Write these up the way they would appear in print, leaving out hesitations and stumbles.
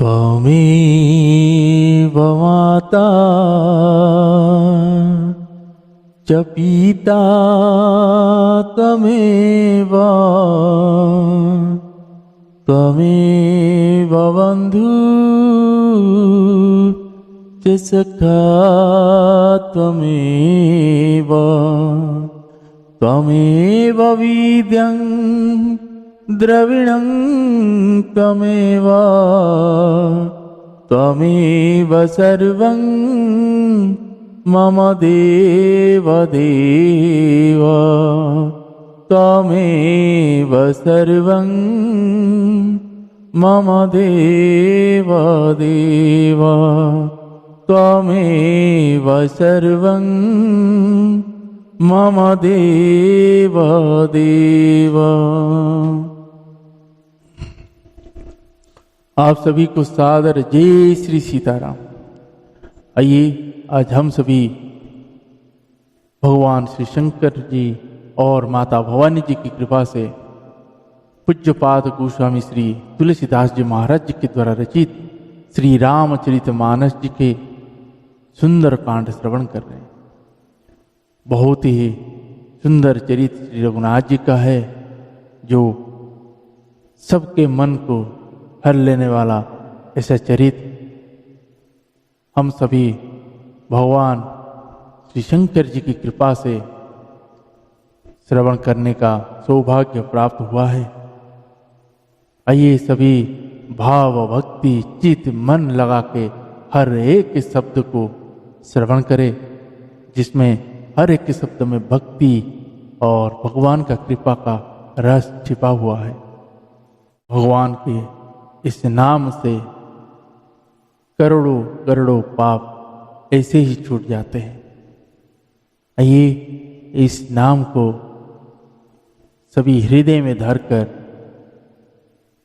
त्वमेव माता च पिता त्वमेव त्वमेव बन्धु च सखा त्वमेव त्वमेव विद्यं द्रविणं त्वमेव त्वमेव सर्वं मम देव देव त्वमेव सर्वं मम देव देव त्वमेव सर्वं मम देव देव। आप सभी को सादर जय श्री सीताराम। आइए आज हम सभी भगवान श्री शंकर जी और माता भवानी जी की कृपा से पूज्यपाद गोस्वामी श्री तुलसीदास जी महाराज जी के द्वारा रचित श्री रामचरितमानस जी के सुंदर कांड श्रवण कर रहे हैं। बहुत ही सुंदर चरित्र श्री रघुनाथ जी का है, जो सबके मन को हर लेने वाला ऐसा चरित्र हम सभी भगवान श्री शंकर जी की कृपा से श्रवण करने का सौभाग्य प्राप्त हुआ है। आइए सभी भाव भक्ति चित मन लगा के हर एक शब्द को श्रवण करें, जिसमें हर एक शब्द में भक्ति और भगवान का कृपा का रस छिपा हुआ है। भगवान के इस नाम से करोड़ों करोड़ों पाप ऐसे ही छूट जाते हैं। आइए इस नाम को सभी हृदय में धरकर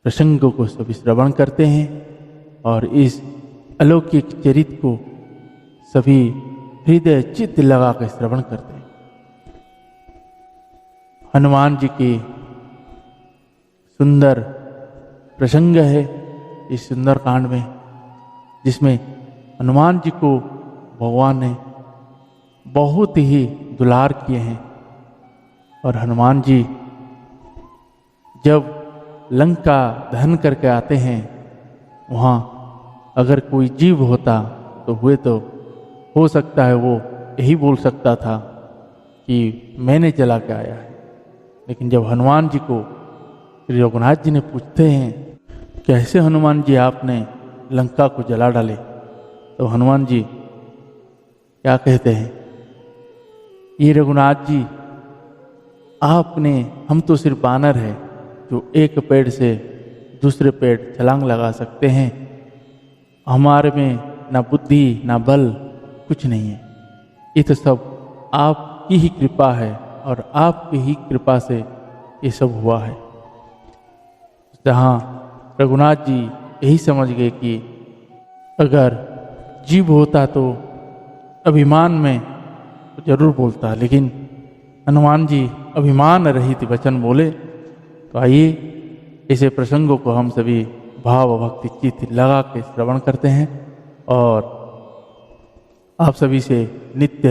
प्रसंगों को सभी श्रवण करते हैं और इस अलौकिक चरित्र को सभी हृदय चित्त लगा कर श्रवण करते हैं। हनुमान जी के सुंदर प्रसंग है इस सुंदर कांड में, जिसमें हनुमान जी को भगवान ने बहुत ही दुलार किए हैं। और हनुमान जी जब लंका दहन करके आते हैं, वहाँ अगर कोई जीव होता तो हो सकता है वो यही बोल सकता था कि मैंने जला के आया है। लेकिन जब हनुमान जी को श्री रघुनाथ जी ने पूछते हैं कैसे हनुमान जी आपने लंका को जला डाले, तो हनुमान जी क्या कहते हैं, ये रघुनाथ जी हम तो सिर्फ बानर है जो एक पेड़ से दूसरे पेड़ छलांग लगा सकते हैं, हमारे में ना बुद्धि ना बल कुछ नहीं है। ये तो सब आपकी ही कृपा है और आपकी ही कृपा से ये सब हुआ है। जहाँ रघुनाथ जी यही समझ गए कि अगर जीव होता तो अभिमान में जरूर बोलता, लेकिन हनुमान जी अभिमान रहित वचन बोले। तो आइए ऐसे प्रसंगों को हम सभी भाव भक्ति चित्त लगा के श्रवण करते हैं। और आप सभी से नित्य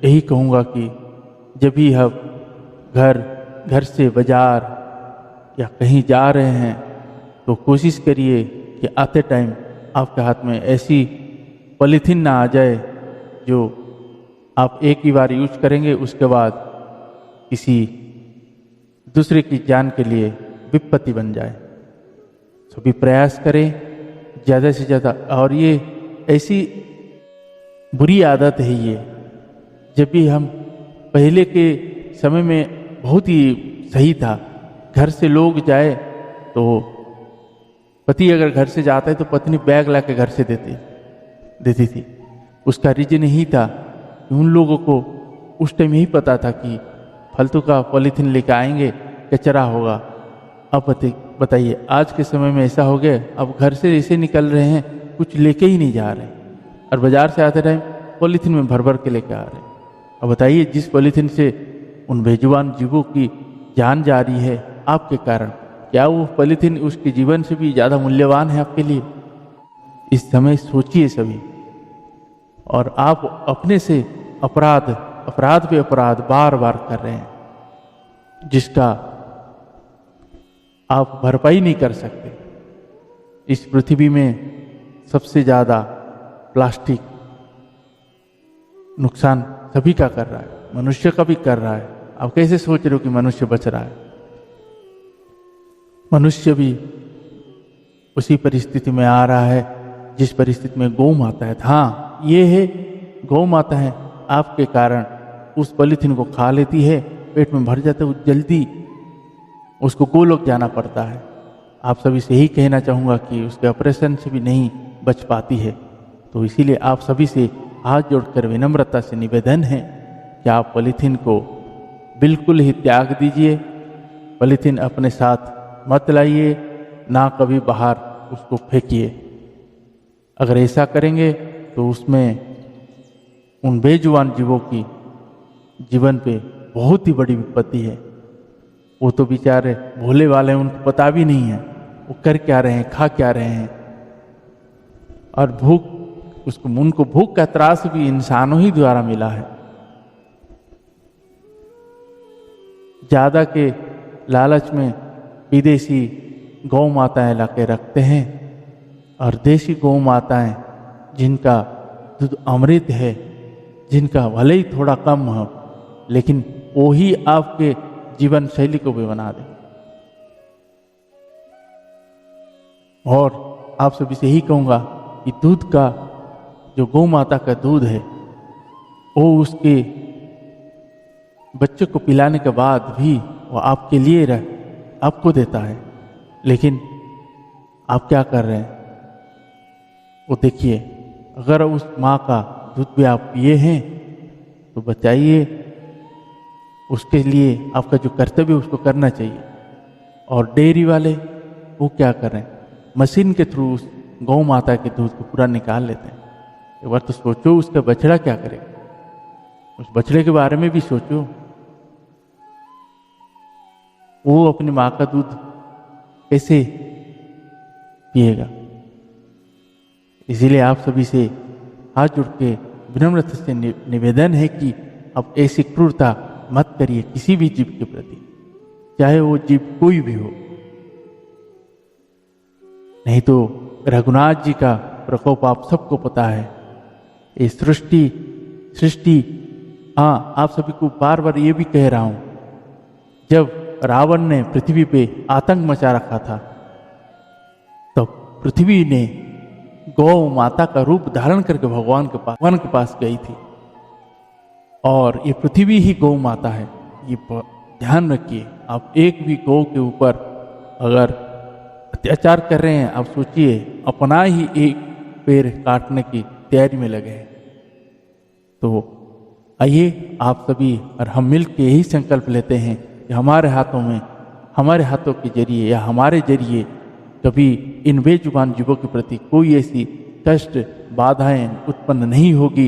यही कहूँगा कि जब भी हम घर से बाजार या कहीं जा रहे हैं तो कोशिश करिए कि आते टाइम आपके हाथ में ऐसी पॉलीथीन ना आ जाए जो आप एक ही बार यूज करेंगे, उसके बाद किसी दूसरे की जान के लिए विपत्ति बन जाए। सभी प्रयास करें ज़्यादा से ज़्यादा। और ये ऐसी बुरी आदत है ये, जब भी हम पहले के समय में बहुत ही सही था, घर से लोग जाए तो पति अगर घर से जाता है तो पत्नी बैग ला के घर से देती थी। उसका रीजन यही था कि उन लोगों को उस टाइम यही पता था कि फालतू का पॉलीथीन लेकर आएंगे, कचरा होगा। अब बताइए आज के समय में ऐसा हो गया, अब घर से ऐसे निकल रहे हैं कुछ लेके ही नहीं जा रहे, और बाजार से आते टाइम पॉलीथीन में भर भर के लेके आ रहे हैं। अब बताइए जिस पॉलीथीन से उन बेजुबान जीवों की जान जा रही है आपके कारण, क्या वो पॉलीथीन उसके जीवन से भी ज़्यादा मूल्यवान है आपके लिए? इस समय सोचिए सभी। और आप अपने से अपराध पे अपराध बार बार कर रहे हैं, जिसका आप भरपाई नहीं कर सकते। इस पृथ्वी में सबसे ज्यादा प्लास्टिक नुकसान सभी का कर रहा है, मनुष्य का भी कर रहा है। आप कैसे सोच रहे हो कि मनुष्य बच रहा है? मनुष्य भी उसी परिस्थिति में आ रहा है जिस परिस्थिति में गौ माता है। हाँ, ये है, गौ माता है आपके कारण उस पॉलीथीन को खा लेती है, पेट में भर जाता है, जल्दी उसको गोलोक जाना पड़ता है। आप सभी से यही कहना चाहूँगा कि उसके ऑपरेशन से भी नहीं बच पाती है। तो इसीलिए आप सभी से हाथ जोड़कर विनम्रता से निवेदन है कि आप पॉलीथीन को बिल्कुल ही त्याग दीजिए। पॉलीथीन अपने साथ मत लाइए, ना कभी बाहर उसको फेंकिए। अगर ऐसा करेंगे तो उसमें उन बेजुबान जीवों की जीवन पे बहुत ही बड़ी विपत्ति है। वो तो बेचारे भोले वाले, उनको पता भी नहीं है वो कर क्या रहे हैं, खा क्या रहे हैं। और उनको भूख का त्रास भी इंसानों ही द्वारा मिला है। ज्यादा के लालच में विदेशी गौ माताएं लाके रखते हैं, और देशी गौ माताएं जिनका दूध अमृत है, जिनका भले ही थोड़ा कम हो, लेकिन वो ही आपके जीवन शैली को भी बना दे। और आप सभी से यही कहूंगा कि दूध का, जो गौ माता का दूध है, वो उसके बच्चे को पिलाने के बाद भी वो आपके लिए आपको देता है। लेकिन आप क्या कर रहे हैं वो देखिए। अगर उस माँ का दूध भी आप पिए हैं तो बचाइए। उसके लिए आपका जो कर्तव्य उसको करना चाहिए। और डेयरी वाले वो क्या कर रहे हैं, मशीन के थ्रू उस गौ माता के दूध को पूरा निकाल लेते हैं। एक बार तो सोचो उसका बछड़ा क्या करेगा, उस बछड़े के बारे में भी सोचो। वो अपनी माँ का दूध कैसे पिएगा? इसीलिए आप सभी से हाथ जोड़ के विनम्रता से निवेदन है कि आप ऐसी क्रूरता मत करिए किसी भी जीव के प्रति, चाहे वो जीव कोई भी हो। नहीं तो रघुनाथ जी का प्रकोप आप सबको पता है। ये सृष्टि हाँ, आप सभी को बार बार ये भी कह रहा हूं, जब रावण ने पृथ्वी पे आतंक मचा रखा था, तो पृथ्वी ने गौ माता का रूप धारण करके भगवान के पास गई थी। और ये पृथ्वी ही गौ माता है, ये ध्यान रखिए। आप एक भी गौ के ऊपर अगर अत्याचार कर रहे हैं, आप सोचिए अपना ही एक पैर काटने की तैयारी में लगे हैं। तो आइए आप सभी और हम मिल के यही संकल्प लेते हैं कि हमारे हाथों के जरिए या हमारे जरिए कभी इन बेजुबान जीवों के प्रति कोई ऐसी कष्ट बाधाएं उत्पन्न नहीं होगी।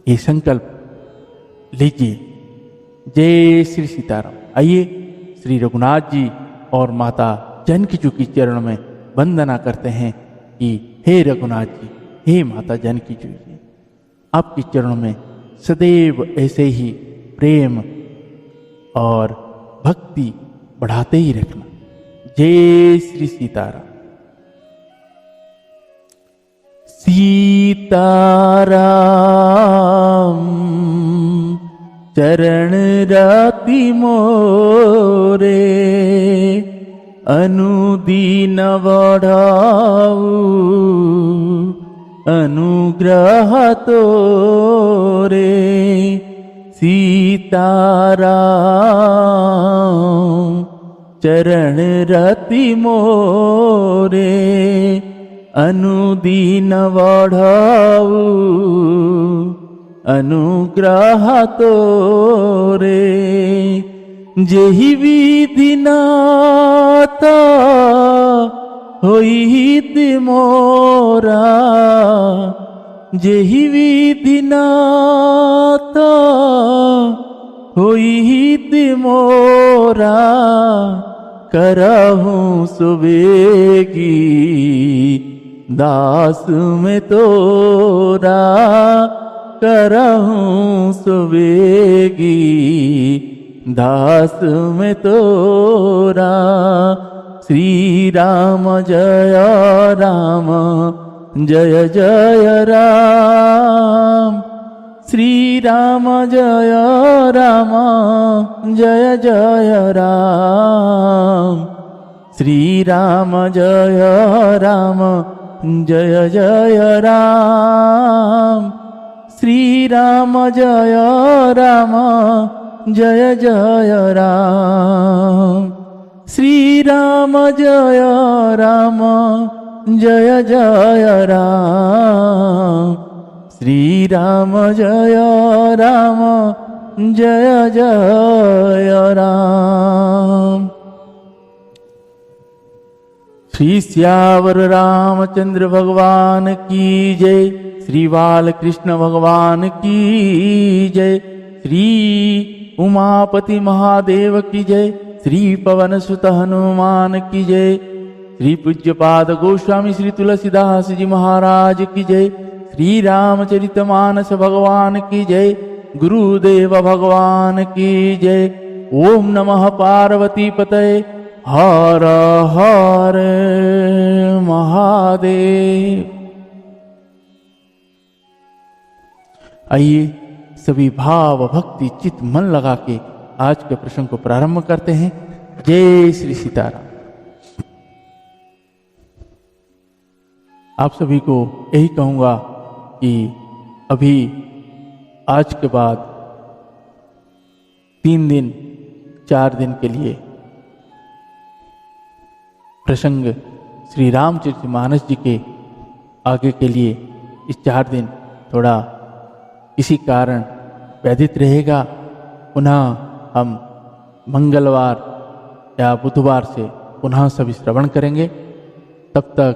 ये संकल्प लीजिए। जय श्री सीताराम। आइए श्री रघुनाथ जी और माता जानकी जी के चरणों में वंदना करते हैं कि हे रघुनाथ जी, हे माता जानकी जी, आपके चरणों में सदैव ऐसे ही प्रेम और भक्ति बढ़ाते ही रखना। जय श्री सीताराम। सीताराम चरण राति मोरे, अनुदीन बढ़ाऊ अनुग्रह तोरे। सीताराम चरण रति मोरे, अनुदीन बढ़ाऊ अनुग्रह तोरे। जेहि विधि नाता होइत मोरा, जेहि विधि नाता होइत मोरा। करहूँ सुबेगी दास में तोरा करहूँ सुवेगी, दास में तोरा। श्री राम जय राम जय जय राम, श्री राम जय राम जय जय राम, श्री राम जय राम जय जय राम, श्री राम जय राम जय जय राम, श्री राम जय राम जय जय राम, श्री राम जय राम जय जय राम। श्री सियावर रामचंद्र भगवान की जय, श्री बाल कृष्ण भगवान की जय, श्री उमापति महादेव की जय, श्री पवन सुत हनुमान की जय, श्री पूज्यपाद गोस्वामी श्री तुलसीदास जी महाराज की जय, श्री रामचरितमानस भगवान की जय, गुरुदेव भगवान की जय। ओम नमः पार्वती पतये, हर हर महादेव। आइए सभी भाव भक्ति चित्त मन लगा के आज के प्रसंग को प्रारंभ करते हैं। जय श्री सीताराम। आप सभी को यही कहूँगा कि अभी आज के बाद 3 दिन 4 दिन के लिए प्रसंग श्री रामचरितमानस जी के आगे के लिए इस 4 दिन थोड़ा किसी कारण व्यतीत रहेगा। पुनः हम मंगलवार या बुधवार से पुनः सभी श्रवण करेंगे। तब तक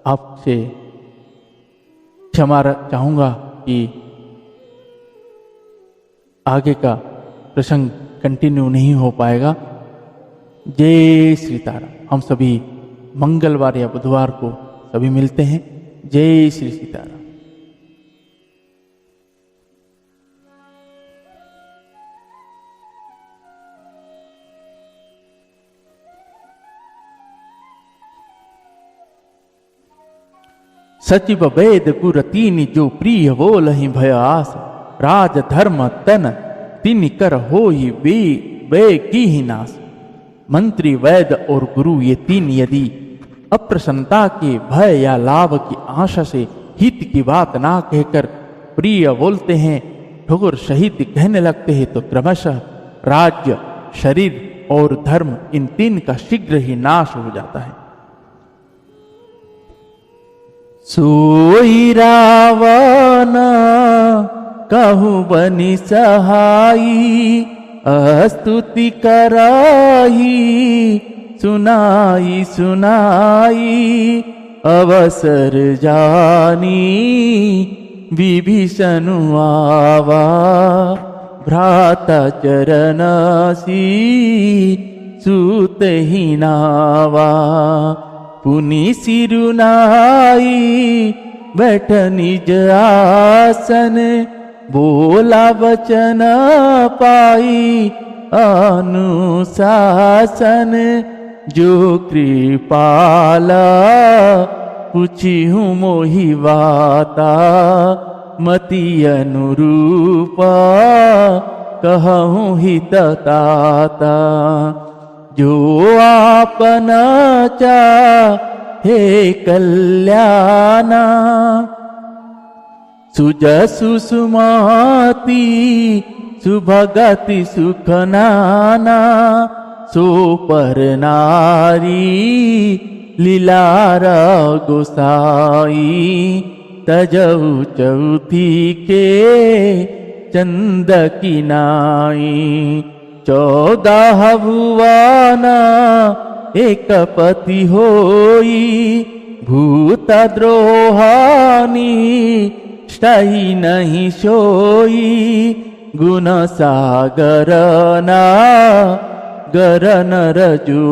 आपसे क्षमा चाहूँगा कि आगे का प्रसंग कंटिन्यू नहीं हो पाएगा। जय श्री तारा। हम सभी मंगलवार या बुधवार को सभी मिलते हैं। जय श्री सीताराम। सचिव वेद गुर तीन जो प्रिय वो लहि भय आस, राज धर्म तन तिन कर हो ही वे की ही नाश। मंत्री वैद और गुरु ये 3 यदि अप्रसन्नता के भय या लाभ की आशा से हित की बात ना कहकर प्रिय बोलते हैं, ठोकर सहित कहने लगते हैं, तो क्रमशः राज्य शरीर और धर्म इन 3 का शीघ्र ही नाश हो जाता है। सोई रावण कहूँ बनि सहाई, स्तुति कराई सुनाई सुनाई। अवसर जानी विभीषण आवा, भ्राता चरणसी सूत ही नावा। पुनि सिरुनाई बैठ निज आसन, बोला वचन पाई अनुशासन। जो कृपाला पूछी हूँ मोहि वाता, मति अनुरूपा कहूँ हित ताता। जो आपना चाहे कल्याणा, सुजसु सुमति सुभगति सुख नाना। सो पर नारी लीलार गोसाई, तजऊ चौथी के चंद की नाई। 14 भुवन एक पति होई, भूत द्रोहानी स्टाई नहीं सोई। गुण सागर ना गर नर जो,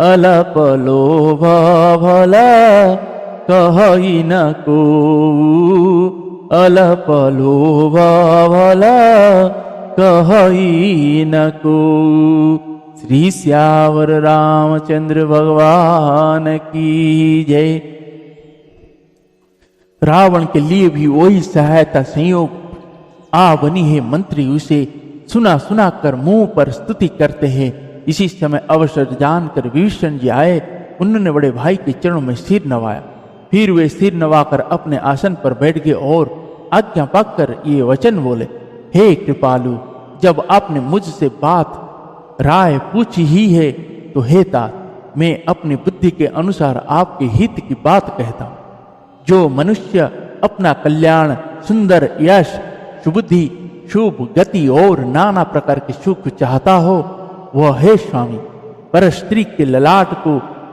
अलप लोभ भला कहई न को, अलप लोभ भला कहई न को। श्री श्यावर रामचंद्र भगवान की जय। रावण के लिए भी वही सहायता संयोग आ बनी है। मंत्री उसे सुना सुना कर मुंह पर स्तुति करते हैं। इसी समय अवसर जानकर विभीषण जी आए। उन्होंने बड़े भाई के चरणों में सिर नवाया। फिर वे सिर नवाकर अपने आसन पर बैठ गए और आज्ञा पाकर ये वचन बोले, हे कृपालु, जब आपने मुझसे बात राय पूछी ही है तो हे तात, मैं अपनी बुद्धि के अनुसार आपके हित की बात कहता हूं। जो मनुष्य अपना कल्याण, सुंदर यश, सुबुद्धि, शुभ गति और नाना प्रकार के सुख चाहता हो, वह हे स्वामी पर स्त्री के ललाट को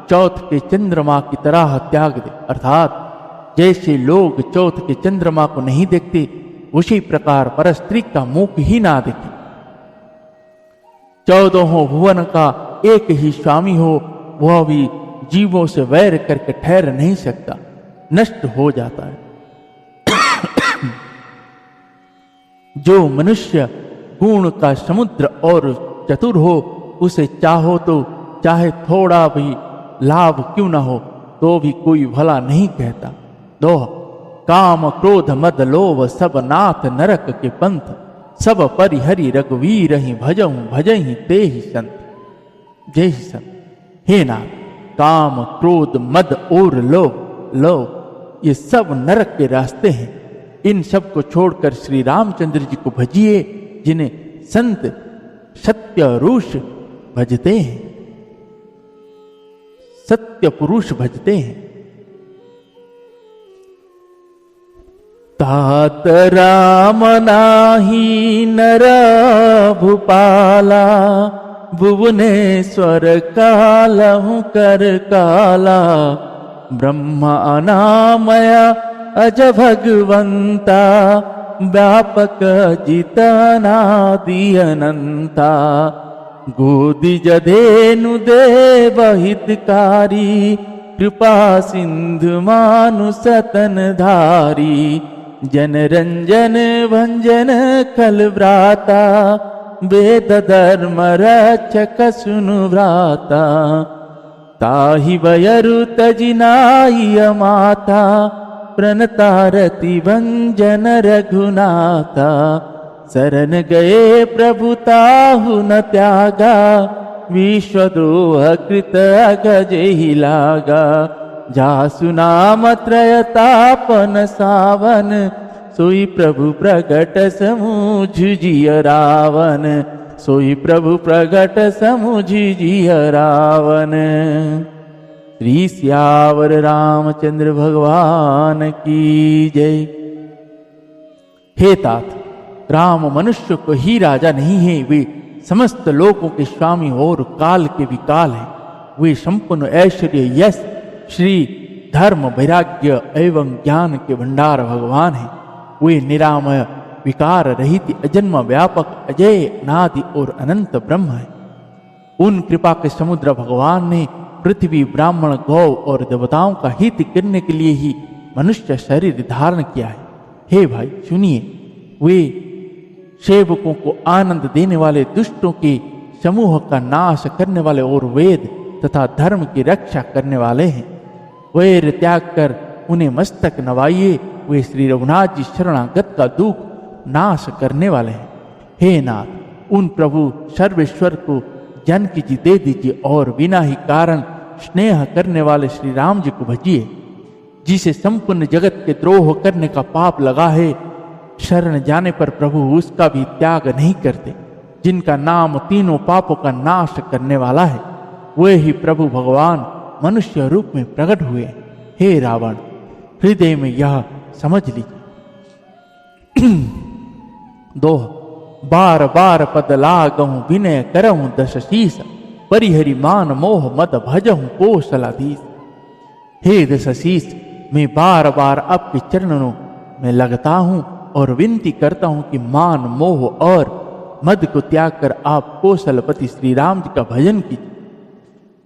चौथ के चंद्रमा की तरह त्याग दे। अर्थात जैसे लोग चौथ के चंद्रमा को नहीं देखते, उसी प्रकार पर स्त्री का मुख ही ना देखे। 14 भुवन का एक ही स्वामी हो, वह भी जीवों से वैर करके ठहर नहीं सकता, नष्ट हो जाता है। जो मनुष्य गुण का समुद्र और चतुर हो, उसे चाहो तो चाहे थोड़ा भी लाभ क्यों ना हो तो भी कोई भला नहीं कहता। 2 काम क्रोध मद लोभ सब नाथ नरक के पंथ, सब परिहरि रघुवीर ही भजहु भजहि ते ही संत। जय ही संत। हे नाथ, काम क्रोध मद और लोभ ये सब नरक के रास्ते हैं। इन सब को छोड़कर श्री रामचंद्र जी को भजिए, जिन्हें संत सत्य पुरुष भजते हैं, सत्य पुरुष भजते हैं। तात राम नाही नर भूपाला, भुवनेश्वर कालहु कर काला। ब्रह्मा अनामया अज भगवंता, व्यापक जितनादि अनंता। गोदी जधेनु देव हितकारी, कृपा सिंधु मानु सतन धारी। जन रंजन भंजन खल व्राता, वेद धर्म रक्षक सुनु व्राता। ताहि बयरु तजिनाय माता, प्रणतारति भंजन रघुनाथा। शरण गए प्रभु ताहु न त्यागा, विश्वद्रोह कृत अगजेहि लागा। जासु नाम त्रयतापन सावन, सोई प्रभु प्रगट समुझिय रावण। सोई प्रभु प्रगट समुझिय रावण। श्री श्यावर रामचंद्र भगवान की जय। हे तात, राम मनुष्य को ही राजा नहीं है, वे समस्त लोकों के स्वामी और काल के विकाल हैं। वे संपूर्ण ऐश्वर्य, यश, श्री, धर्म, वैराग्य एवं ज्ञान के भंडार भगवान हैं। वे निरामय, विकार रहित, अजन्म, व्यापक, अजय, अनादि और अनंत ब्रह्म है। उन कृपा के समुद्र भगवान ने पृथ्वी, ब्राह्मण, गौ और देवताओं का हित करने के लिए ही मनुष्य शरीर धारण किया है। हे भाई सुनिए, वे सेवकों को आनंद देने वाले, दुष्टों के समूह का नाश करने वाले और वेद तथा धर्म की रक्षा करने वाले हैं। वैर त्याग कर उन्हें मस्तक नवाइए। वे श्री रघुनाथ जी शरणागत का दुख नाश करने वाले हैं। हे नाथ, उन प्रभु सर्वेश्वर को जानकी जी दे दीजिए और बिना ही कारण स्नेह करने वाले श्री राम जी को भजिए। जिसे संपूर्ण जगत के द्रोह करने का पाप लगा है, शरण जाने पर प्रभु उसका भी त्याग नहीं करते। जिनका नाम तीनों पापों का नाश करने वाला है, वे ही प्रभु भगवान मनुष्य रूप में प्रकट हुए। हे रावण, हृदय में यह समझ लीजिए। 2 बार बार पद लागहूं, विनय करहूं दश शीस। परिहरि मान मोह मद भजहूं कौशलाधीश। हे दश शीस, मैं बार बार आपके चरणों में लगता हूं और विनती करता हूं कि मान, मोह और मद को त्याग कर आप कौशलपति श्री राम जी का भजन कीजिए।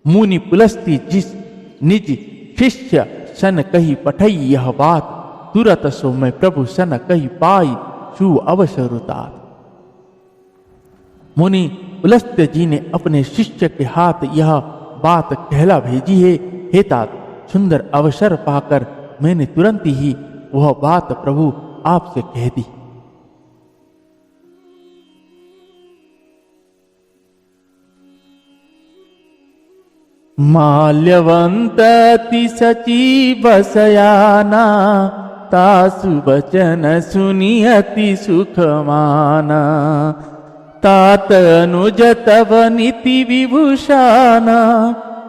मुनि पुलस्ती जिस निज शिष्य सन कही पठई यह बात, तुरत सो मैं प्रभु सन कही पाई शु अवसरुतात। मुनि पुलस्त्य जी ने अपने शिष्य के हाथ यह बात कहला भेजी है। हे तात, सुंदर अवसर पाकर मैंने तुरंत ही वह बात प्रभु आपसे कह दी। माल्यवंत अति सचिव सयाना, तासु वचन सुनी अति सुख माना। तात अनुज तव नीति विभूषाना,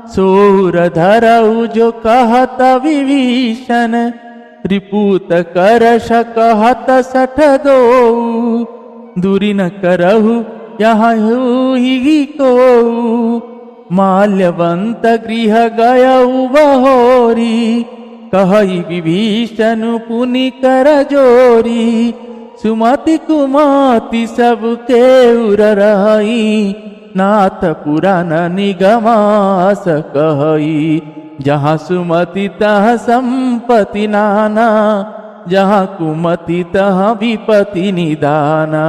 सूर धरऊ जो कहत विभीषण। रिपूत करश कहत सठ दो, दूरी न करहु यहाँ ही को। माल्यवंत गृह गयऊ बहोरी, कहई विभीषण पुनि कर जोरी। सुमति कुमति सबके उर रही, नाथ पुराण निगमास कहई। जहाँ सुमति तह संपत्ति नाना, जहाँ कुमति तह विपत्ति निदाना।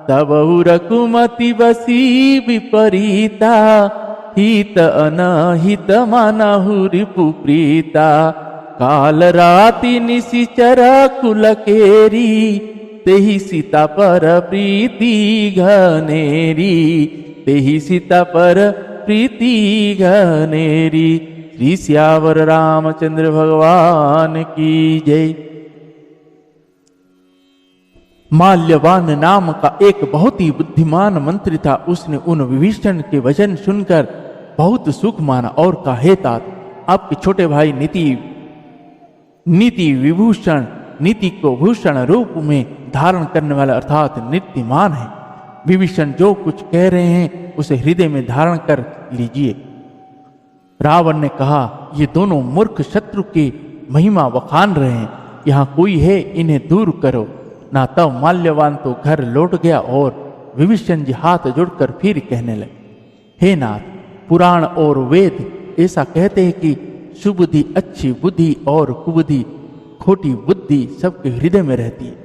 तब उर कुमति बसी विपरीता, हित अनहित मानहु रिपु प्रीता। काल राति निशिचर कुल केरी, तेहि सीता पर प्रीति घनेरी। तेहि सीता पर प्रीति घनेरी। श्री सियावर रामचंद्र भगवान की जय। माल्यवान नाम का एक बहुत ही बुद्धिमान मंत्री था। उसने उन विभीषण के वचन सुनकर बहुत सुख माना और कहा, हे तात, आपके छोटे भाई नीति विभूषण, नीति को भूषण रूप में धारण करने वाला अर्थात नीतिमान है। विभीषण जो कुछ कह रहे हैं उसे हृदय में धारण कर लीजिए। रावण ने कहा, ये दोनों मूर्ख शत्रु की महिमा बखान रहे हैं, यहाँ कोई है, इन्हें दूर करो ना। तब माल्यवान तो घर लौट गया और विभीषण जी हाथ जोड़कर फिर कहने लगे, हे नाथ, पुराण और वेद ऐसा कहते हैं कि सुबुद्धि अच्छी बुद्धि और कुबुद्धि खोटी बुद्धि सबके हृदय में रहती है।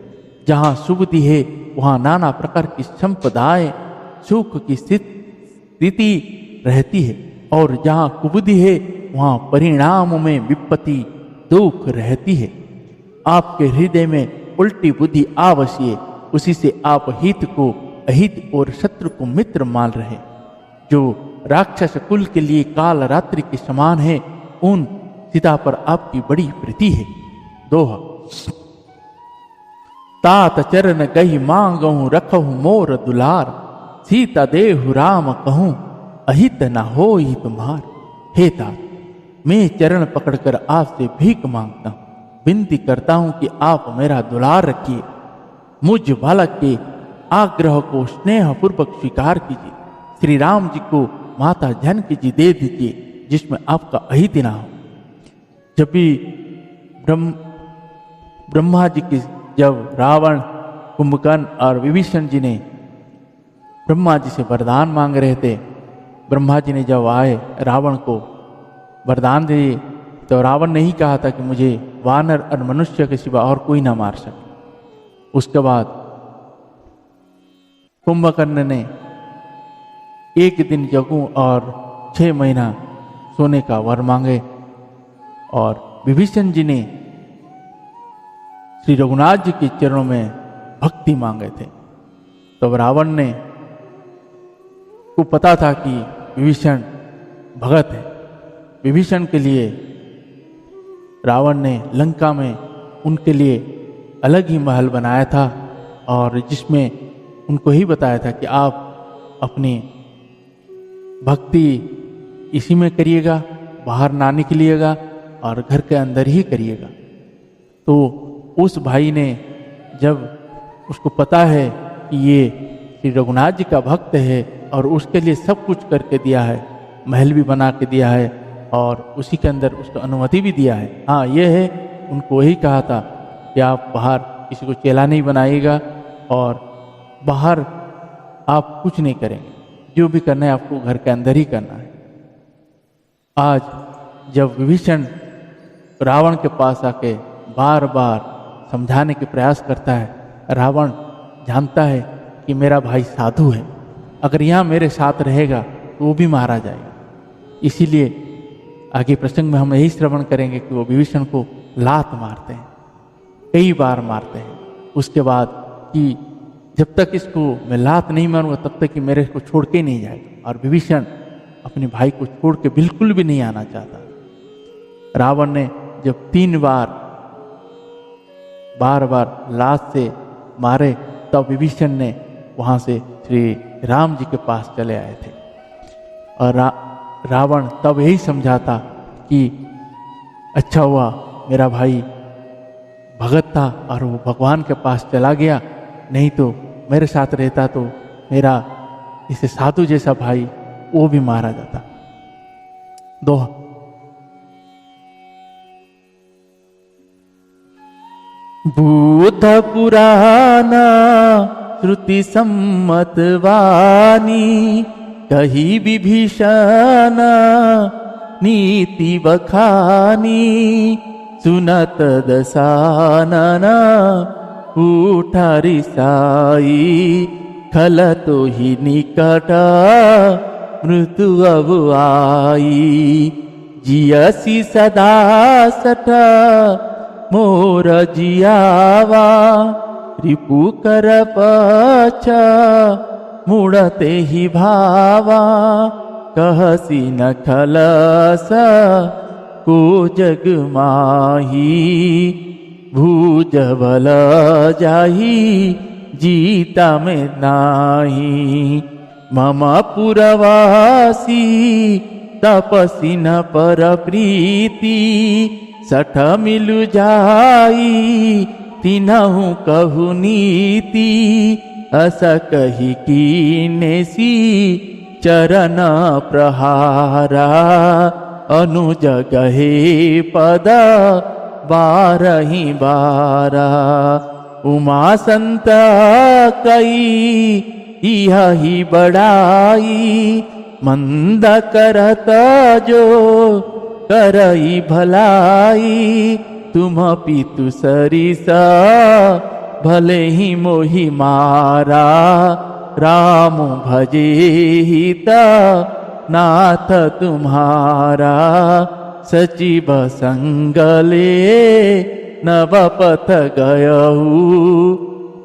जहाँ सुबुद्धि है वहाँ नाना प्रकार की संपदाएं सुख की स्थिति रहती है, और जहाँ कुबुद्धि है वहाँ परिणाम में विपत्ति दुख रहती है। आपके हृदय में उल्टी बुद्धि आवश्य, उसी से आप हित को अहित और शत्रु को मित्र मान रहे। जो राक्षस कुल के लिए काल रात्रि के समान है, उन सीता पर आपकी बड़ी प्रीति है। दोहा। तात चरण गही मांगहु रखहु मोर दुलार, सीता देहु राम कहूं अहित न होई तुम्हार। हे तात, मैं चरण पकड़कर आपसे भीख मांगता हूँ, विनती करता हूँ कि आप मेरा दुलार रखिए। मुझ बालक के आग्रह को स्नेह पूर्वक स्वीकार कीजिए। श्री राम जी को माता जानकी जी दे दीजिए, जिसमें आपका अहित ना हो। जब भी ब्रह्मा जी की, जब रावण, कुंभकर्ण और विभीषण जी ने ब्रह्मा जी से वरदान मांग रहे थे, ब्रह्मा जी ने जब आए रावण को वरदान दिए, तो रावण ने ही कहा था कि मुझे वानर और मनुष्य के सिवा और कोई ना मार सके। उसके बाद कुंभकर्ण ने 1 दिन जगू और 6 महीना सोने का वर मांगे, और विभीषण जी ने श्री रघुनाथ जी के चरणों में भक्ति मांगे थे। तब रावण ने को पता था कि विभीषण भगत है। विभीषण के लिए रावण ने लंका में उनके लिए अलग ही महल बनाया था, और जिसमें उनको ही बताया था कि आप अपनी भक्ति इसी में करिएगा, बाहर ना निकलिएगा और घर के अंदर ही करिएगा। तो उस भाई ने, जब उसको पता है कि ये श्री रघुनाथ जी का भक्त है और उसके लिए सब कुछ करके दिया है, महल भी बना के दिया है और उसी के अंदर उसको अनुमति भी दिया है। हाँ, ये है, उनको वही कहा था कि आप बाहर किसी को चेला नहीं बनाइएगा और बाहर आप कुछ नहीं करेंगे, जो भी करना है आपको घर के अंदर ही करना है। आज जब विभीषण रावण के पास आके बार बार समझाने के प्रयास करता है, रावण जानता है कि मेरा भाई साधु है, अगर यहाँ मेरे साथ रहेगा तो वो भी मारा जाएगा। इसीलिए आगे प्रसंग में हम यही श्रवण करेंगे कि वो विभीषण को लात मारते हैं, कई बार मारते हैं। उसके बाद कि जब तक इसको मैं लात नहीं मारूंगा तब तक कि मेरे को छोड़ के नहीं जाएगा। और विभीषण अपने भाई को छोड़ के बिल्कुल भी नहीं आना चाहता। रावण ने जब 3 बार लात से मारे तब विभीषण ने वहां से श्री राम जी के पास चले आए थे। और रावण तब यही समझाता कि अच्छा हुआ मेरा भाई भगत था और वो भगवान के पास चला गया, नहीं तो मेरे साथ रहता तो मेरा इसे साधु जैसा भाई वो भी मारा जाता। दोहा। भूत पुराण श्रुति सम्मत वाणी, कही विभीषण नीति बखानी। सुनत दसानन उठा रिसाई, खल तो ही निकट मृत्यु अब आई। जियसी सदा सठ मोर जियावा, रिपु कर पछ मुड़ते ही भावा। कहसी न खलस को जग माही, भूज बल जाही जीता में नाही। मम पुरवासी तपसी न पर प्रीति, सठ मिलु जाई तिनहु कहु नीति। अस कही कीनेसी चरण प्रहारा, अनुज गहे पद बारही बारा। उमा संत कई यही बड़ाई, मंद करत जो करई भलाई। तुम पितु सरिसा भले ही मोहि मारा, राम भजे हिता नाथ तुम्हारा। सचिव संगले नव पथ गयहु,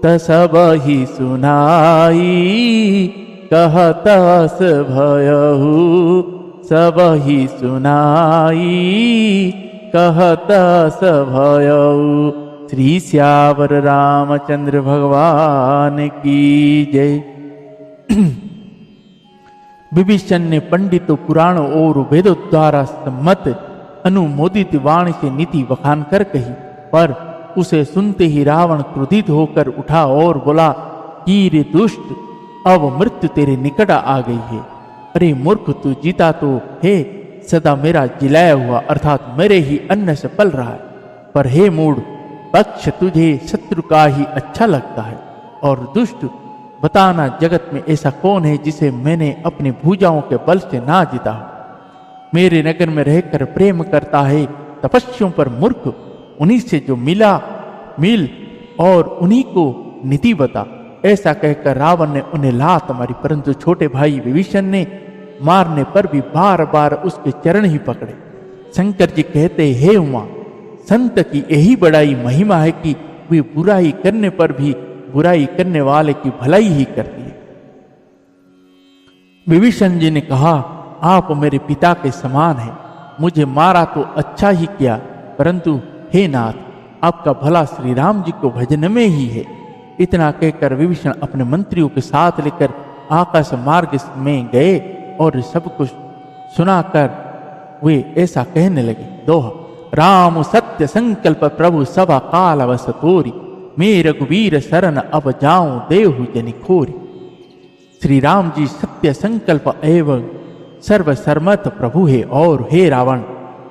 तसब ही सुनाई कहत अस भयहु। सब ही सुनाई कहत अस भयहु। श्री श्यावर रामचंद्र भगवान की जय। विभीषण ने पंडितों, पुराणों और वेदों द्वारा सम्मत अनुमोदित वाणी से नीति बखान कर कही, पर उसे सुनते ही रावण क्रोधित होकर उठा और बोला कि रे दुष्ट, अब मृत्यु तेरे निकट आ गई है। अरे मूर्ख, तू जीता तो है सदा मेरा जिलाया हुआ अर्थात मेरे ही अन्न से पल रहा है, पर हे मूढ़ पक्ष, तुझे शत्रु का ही अच्छा लगता है। और दुष्ट, बताना जगत में ऐसा कौन है जिसे मैंने अपनी भुजाओं के बल से ना जीता हो। मेरे नगर में रहकर प्रेम करता है तपस्वियों पर मूर्ख, उन्हीं से जो मिल और उन्हीं को नीति बता। ऐसा कहकर रावण ने उन्हें लात मारी, परंतु छोटे भाई विभीषण ने मारने पर भी बार बार उसके चरण ही पकड़े। शंकर जी कहते, हे उमा, संत की यही बड़ाई महिमा है कि वे बुराई करने पर भी बुराई करने वाले की भलाई ही करती है। विभीषण जी ने कहा, आप मेरे पिता के समान हैं, मुझे मारा तो अच्छा ही किया, परंतु हे नाथ, आपका भला श्री राम जी को भजन में ही है। इतना कहकर विभीषण अपने मंत्रियों के साथ लेकर आकाश मार्ग में गए और सब कुछ सुनाकर वे ऐसा कहने लगे। दोहा। राम सत्य संकल्प प्रभु सभा काल अवस तोरी, मैं रघुवीर शरण अब जाऊं देहु जनि खोरी। श्री राम जी सत्य संकल्प एवं सर्वसर्मथ प्रभु है, और हे रावण,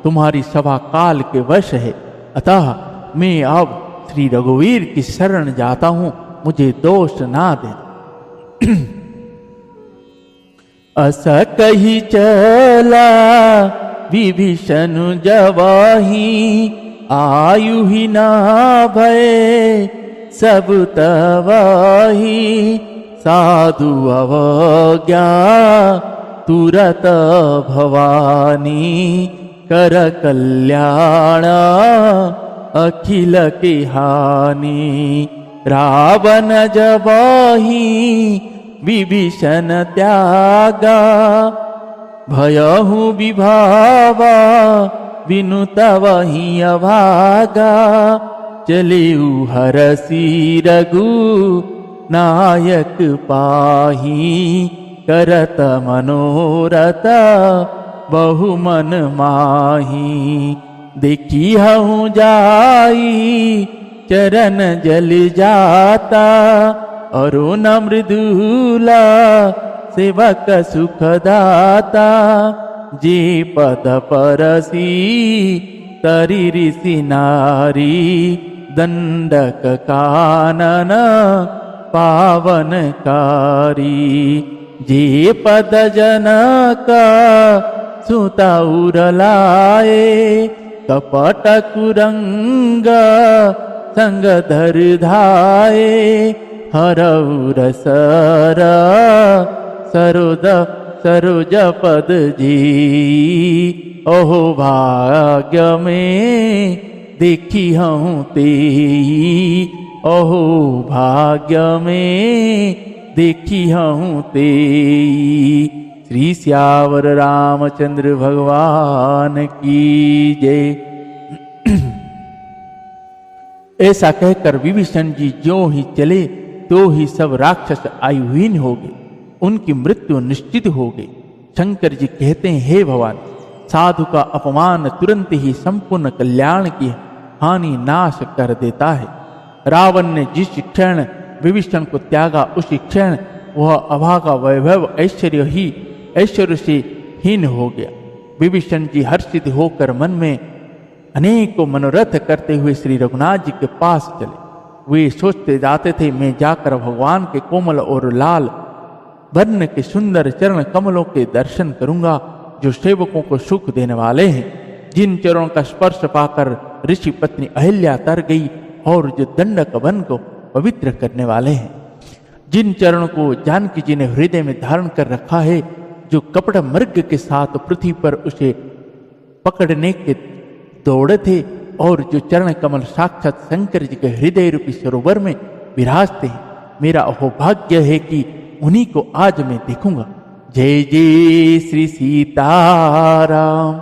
तुम्हारी सभा काल के वश है, अतः मैं अब श्री रघुवीर की शरण जाता हूं, मुझे दोष ना दे। अस कही चला विभीषण जवाही आयु ही ना भय सब तवाही साधु अवज्ञा तुरत भवानी कर कल्याण अखिल की हानि रावण जवाही विभीषण त्यागा भयहु विभावा विनुत वही अभागा चलिउ हरसी रघु नायक पाही करत मनोरथ बहुमन माही देखी हूँ जाई चरण जल जाता अरुण मृदुला सेवक सुखदाता जे पद परसी तरि ऋषि नारी दंडक कानन पावनकारी जे पद जनक सुता उरलाए कपट कुरंग संग धर धाये हरौर सर सरोज पद जी ओहो भाग्य में देखी हूँ तेई ओहो भाग्य में देखी हूँ तेई। श्री सियावर रामचंद्र भगवान की जय। ऐसा कहकर विभीषण जी ज्यों ही चले तो ही सब राक्षस आयुहीन हो गए, उनकी मृत्यु निश्चित हो गई। शंकर जी कहते हैं, हे भगवान, साधु का अपमान तुरंत ही संपूर्ण कल्याण की हानि नाश कर देता है। रावण ने जिस क्षण विभीषण को त्यागा उसी क्षण वह अभागा वैभव ऐश्वर्य से हीन हो गया। विभीषण जी हर्षित होकर मन में अनेकों मनोरथ करते हुए श्री रघुनाथ जी के पास चले। वे सोचते जाते थे, मैं जाकर भगवान के कोमल और लाल वर्ण के सुंदर चरण कमलों के दर्शन करूंगा, जो सेवकों को सुख देने वाले हैं, जिन चरणों का स्पर्श पाकर ऋषि पत्नी अहिल्या तर गई और जो दंडक वन को पवित्र करने वाले हैं, जिन चरणों को जानकी जी ने हृदय में धारण कर रखा है, जो कपट मृग के साथ पृथ्वी पर उसे पकड़ने के दौड़े थे और जो चरण कमल साक्षात शंकर जी के हृदय रूपी सरोवर में विराजते हैं। मेरा अहोभाग्य है कि उन्हीं को आज मैं देखूंगा। जय जय श्री सीताराम।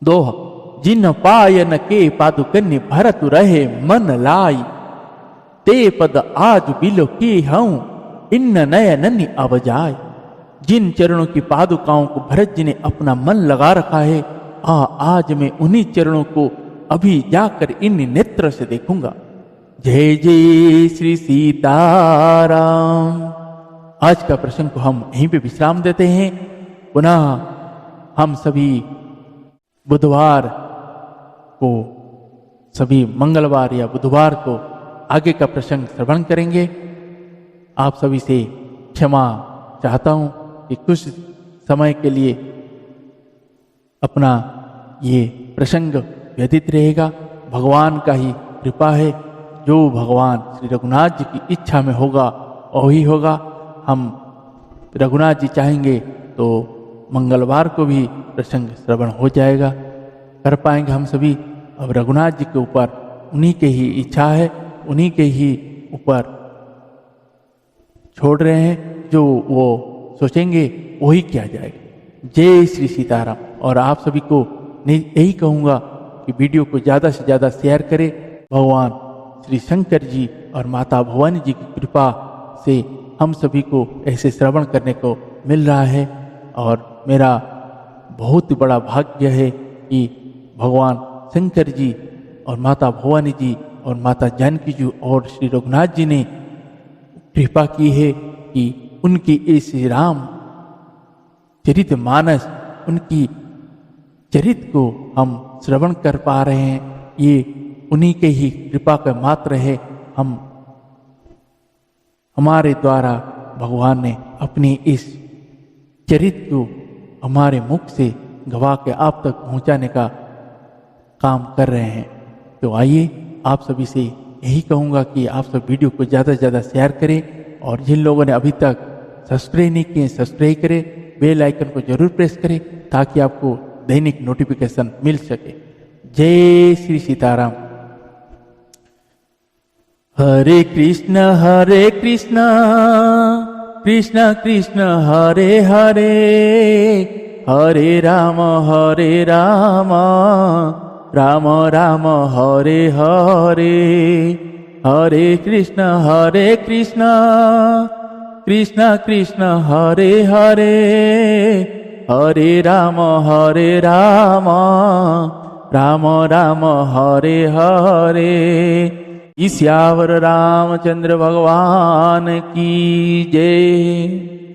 दोहा। जिन पायन के पादुकन्य भरत रहे मन लाई, ते पद आज बिलो के हूं इन नयन अब जाए। जिन चरणों की पादुकाओं को भरत जी ने अपना मन लगा रखा है, आज मैं उन्हीं चरणों को अभी जाकर इन नेत्र से देखूंगा। जय जय श्री सीताराम। आज का प्रसंग को हम यहीं पे विश्राम देते हैं। पुनः हम सभी बुधवार को, सभी मंगलवार या बुधवार को आगे का प्रसंग श्रवण करेंगे। आप सभी से क्षमा चाहता हूं कि कुछ समय के लिए अपना ये प्रसंग व्यतीत रहेगा। भगवान का ही कृपा है, जो भगवान श्री रघुनाथ जी की इच्छा में होगा वही होगा। हम रघुनाथ जी चाहेंगे तो मंगलवार को भी प्रसंग श्रवण हो जाएगा, कर पाएंगे हम सभी। अब रघुनाथ जी के ऊपर उन्हीं के ही इच्छा है, उन्हीं के ही ऊपर छोड़ रहे हैं, जो वो सोचेंगे वही किया जाएगा। जय श्री सीताराम। और आप सभी को यही कहूँगा कि वीडियो को ज़्यादा से ज़्यादा शेयर करें। भगवान श्री शंकर जी और माता भवानी जी की कृपा से हम सभी को ऐसे श्रवण करने को मिल रहा है, और मेरा बहुत बड़ा भाग्य है कि भगवान शंकर जी और माता भवानी जी और माता जानकी जी और श्री रघुनाथ जी ने कृपा की है कि उनकी इस राम चरित मानस, उनकी चरित को हम श्रवण कर पा रहे हैं। ये उन्हीं के ही कृपा का मात्र है। हमारे द्वारा भगवान ने अपनी इस चरित को हमारे मुख से गवा के आप तक पहुंचाने का काम कर रहे हैं। तो आइए, आप सभी से यही कहूँगा कि आप सब वीडियो को ज़्यादा से ज़्यादा शेयर करें, और जिन लोगों ने अभी तक सब्सक्राइब नहीं किए सब्सक्राइब करें, बेल आइकन को जरूर प्रेस करें ताकि आपको दैनिक नोटिफिकेशन मिल सके। जय श्री सीताराम। हरे कृष्ण कृष्ण कृष्ण हरे हरे, हरे राम राम राम हरे हरे, हरे कृष्ण कृष्ण कृष्ण हरे हरे, हरे राम राम राम हरे हरे। ईश्वर रामचंद्र भगवान की जय।